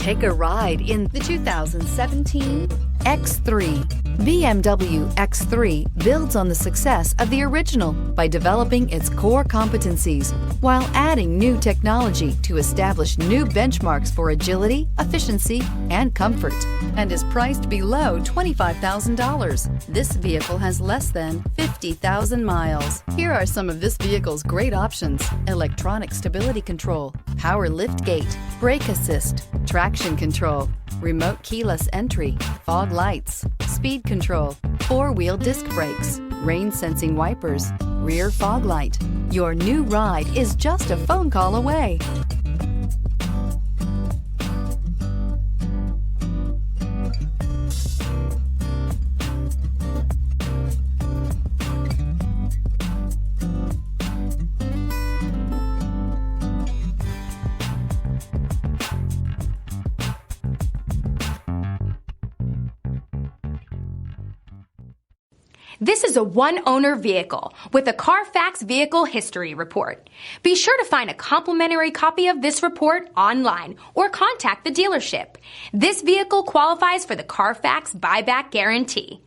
Take a ride in the 2017 X3. BMW X3 builds on the success of the original by developing its core competencies while adding new technology to establish new benchmarks for agility, efficiency, and comfort, and is priced below $25,000. This vehicle has less than 50,000 miles. Here are some of this vehicle's great options: electronic stability control, power liftgate, brake assist, traction control, remote keyless entry, fog lights, speed control, four-wheel disc brakes, rain-sensing wipers, rear fog light. Your new ride is just a phone call away. This is a one-owner vehicle with a Carfax Vehicle History Report. Be sure to find a complimentary copy of this report online or contact the dealership. This vehicle qualifies for the Carfax Buyback Guarantee.